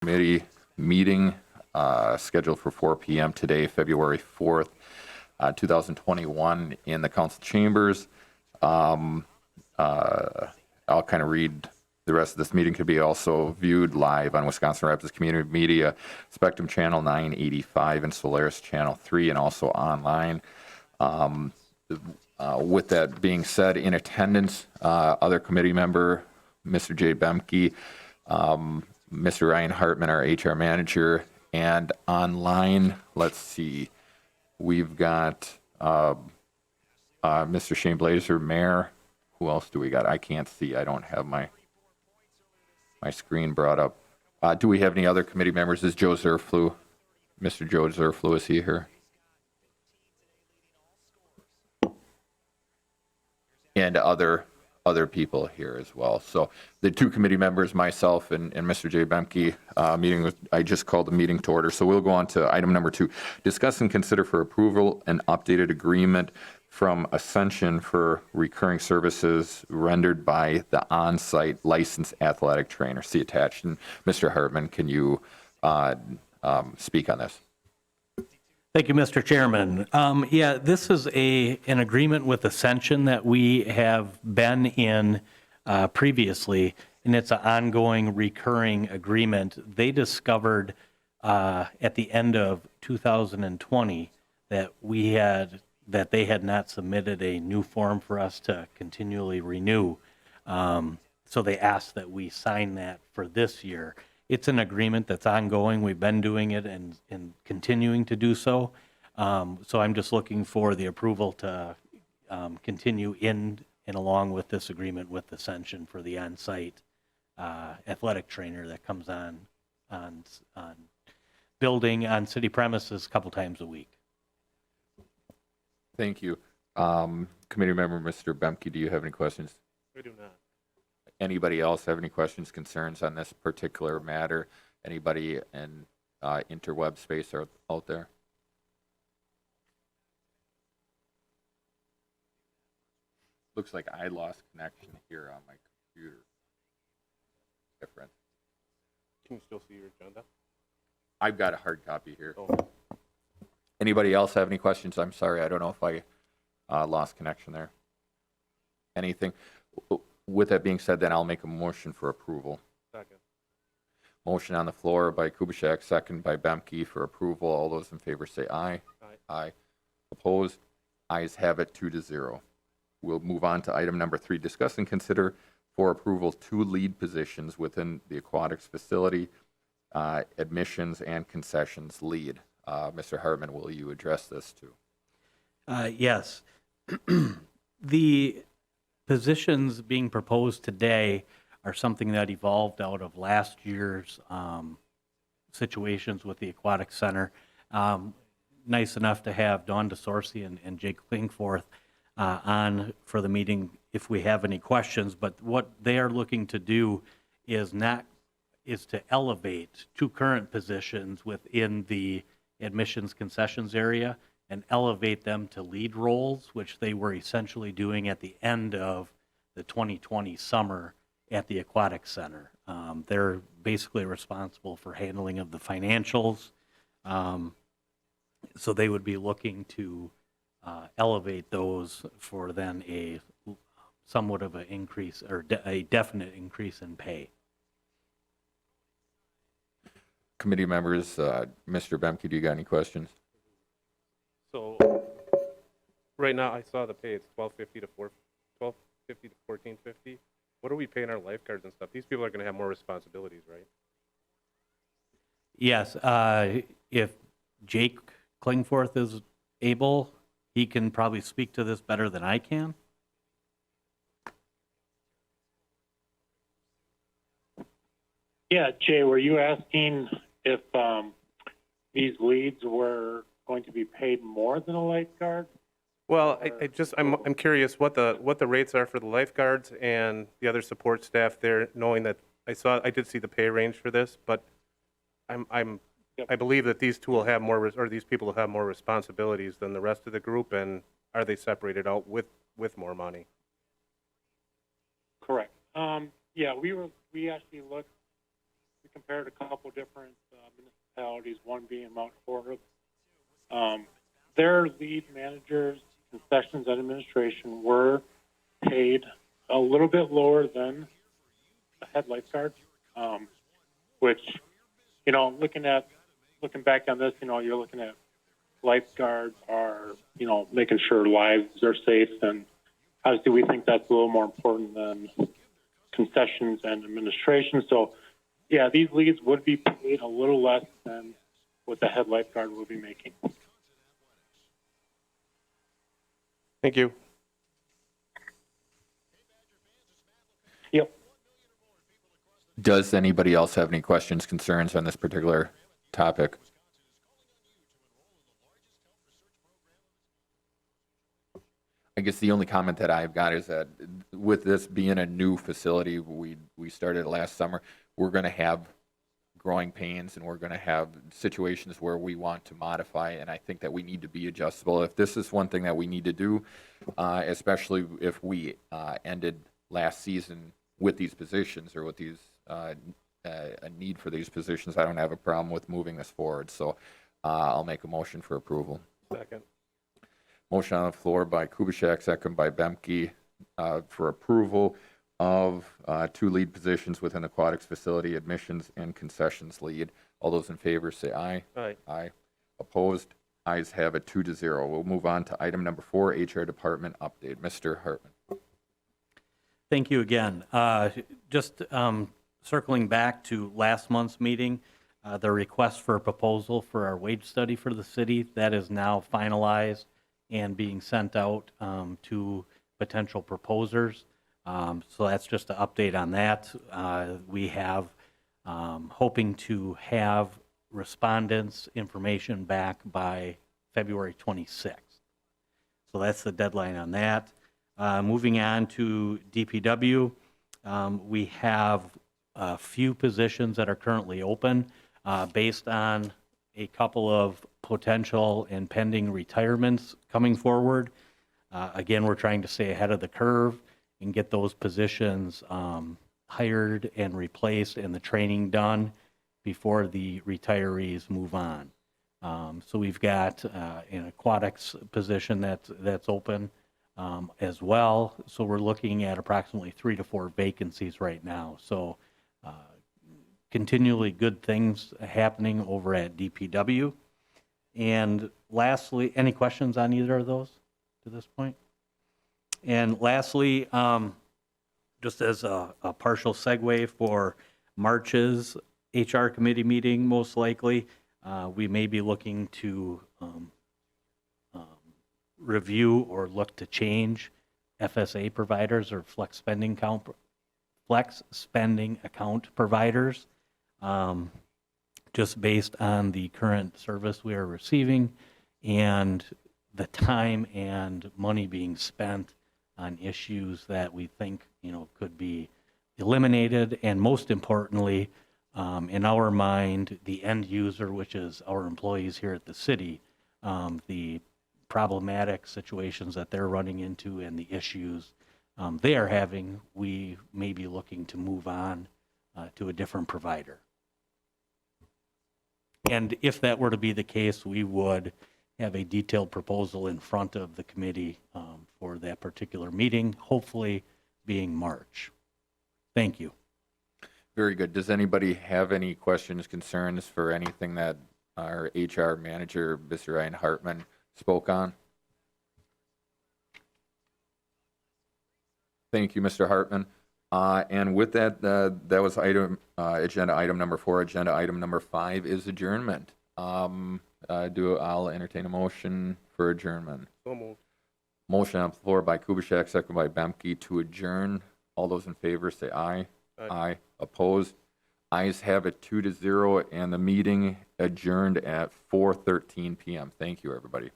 Committee meeting scheduled for 4 p.m. today, February 4th, 2021 in the council chambers. I'll kind of read the rest of this meeting. Could be also viewed live on Wisconsin Rapids Community Media, Spectrum Channel 985 and Solaris Channel 3, and also online. With that being said, in attendance, other committee member, Mr. Jay Bemke, Mr. Ryan Hartman, our HR manager, and online, let's see, we've got Mr. Shane Blazer, mayor. Who else do we got? I can't see. I don't have my screen brought up. Do we have any other committee members? Is Joe Zerflu? Mr. Joe Zerflu, is he here? And other people here as well. So the two committee members, myself and Mr. Jay Bemke, I just called the meeting to order. So we'll go on to item number 2. Discuss and consider for approval an updated agreement from Ascension for recurring services rendered by the on-site licensed athletic trainer. See attached. And Mr. Hartman, can you speak on this? Thank you, Mr. Chairman. Yeah, this is an agreement with Ascension that we have been in previously, and it's an ongoing recurring agreement. They discovered at the end of 2020 that they had not submitted a new form for us to continually renew. So they asked that we sign that for this year. It's an agreement that's ongoing. We've been doing it and continuing to do so. So I'm just looking for the approval to continue in and along with this agreement with Ascension for the on-site athletic trainer that comes on building on city premises a couple times a week. Thank you. Committee member, Mr. Bemke, do you have any questions? We do not. Anybody else have any questions, concerns on this particular matter? Anybody in interweb space are out there? Looks like I lost connection here on my computer. Different. Can you still see your agenda? I've got a hard copy here. Oh. Anybody else have any questions? I'm sorry, I don't know if I lost connection there. Anything? With that being said, then I'll make a motion for approval. Second. Motion on the floor by Kubitschek, second by Bemke for approval. All those in favor say aye. Aye. Aye. Opposed? Ayes have it 2-0. We'll move on to item number 3. Discuss and consider for approval 2 lead positions within the aquatics facility, admissions and concessions lead. Mr. Hartman, will you address this too? Yes. The positions being proposed today are something that evolved out of last year's situations with the Aquatic Center. Nice enough to have Dawn DeSorcy and Jake Klingforth on for the meeting if we have any questions, but what they are looking to do is to elevate 2 current positions within the admissions concessions area and elevate them to lead roles, which they were essentially doing at the end of the 2020 summer at the Aquatic Center. They're basically responsible for handling of the financials. So they would be looking to elevate those for then a somewhat of an increase or a definite increase in pay. Committee members, Mr. Bemke, do you got any questions? So right now I saw the pay. It's $12.50 to $14.50. What are we paying our lifeguards and stuff? These people are going to have more responsibilities, right? Yes, if Jake Klingforth is able, he can probably speak to this better than I can. Yeah, Jay, were you asking if these leads were going to be paid more than a lifeguard? Well, I'm curious what the rates are for the lifeguards and the other support staff there, knowing that I did see the pay range for this, but I believe that these two will have more, or these people will have more responsibilities than the rest of the group, and are they separated out with more money? Correct. Yeah, we actually looked compared a couple different municipalities, one being Mount Horeb. Their lead managers, concessions, and administration were paid a little bit lower than the head lifeguard, which, you know, looking back on this, you know, you're looking at lifeguards are, you know, making sure lives are safe, and obviously we think that's a little more important than concessions and administration. So, yeah, these leads would be paid a little less than what the head lifeguard will be making. Thank you. Yep. Does anybody else have any questions, concerns on this particular topic? I guess the only comment that I've got is that with this being a new facility, we started last summer, we're going to have growing pains and we're going to have situations where we want to modify, and I think that we need to be adjustable. If this is one thing that we need to do, especially if we ended last season with these positions or with these a need for these positions, I don't have a problem with moving this forward. So I'll make a motion for approval. Second. Motion on the floor by Kubaschak, second by Bemke, for approval of 2 lead positions within aquatics facility, admissions and concessions lead. All those in favor say aye. Aye. Aye. Opposed? Ayes have it 2-0. We'll move on to item number 4, HR Department update. Mr. Hartman. Thank you again. Just circling back to last month's meeting, the request for a proposal for our wage study for the city, that is now finalized and being sent out to potential proposers. So that's just an update on that. We have hoping to have respondents' information back by February 26th. So that's the deadline on that. Moving on to DPW, we have a few positions that are currently open based on a couple of potential and pending retirements coming forward. Again, we're trying to stay ahead of the curve and get those positions hired and replaced and the training done before the retirees move on. So we've got an aquatics position that's open as well. So we're looking at approximately 3 to 4 vacancies right now. So continually good things happening over at DPW. And lastly, any questions on either of those to this point? And lastly, just as a partial segue for March's HR committee meeting, most likely, we may be looking to review or look to change FSA providers or flex spending account providers, just based on the current service we are receiving and the time and money being spent on issues that we think, you know, could be eliminated, and most importantly, in our mind, the end user, which is our employees here at the city, the problematic situations that they're running into and the issues they are having, we may be looking to move on to a different provider. And if that were to be the case, we would have a detailed proposal in front of the committee for that particular meeting, hopefully being March. Thank you. Very good. Does anybody have any questions, concerns for anything that our HR manager, Mr. Ryan Hartman, spoke on? Thank you, Mr. Hartman. And with that, that was agenda item number 4. Agenda item number 5 is adjournment. I'll entertain a motion for adjournment. So moved. Motion on the floor by Kubaschak, second by Bemke to adjourn. All those in favor say aye. Aye. Opposed? Ayes have it 2-0, and the meeting adjourned at 4:13 p.m. Thank you, everybody.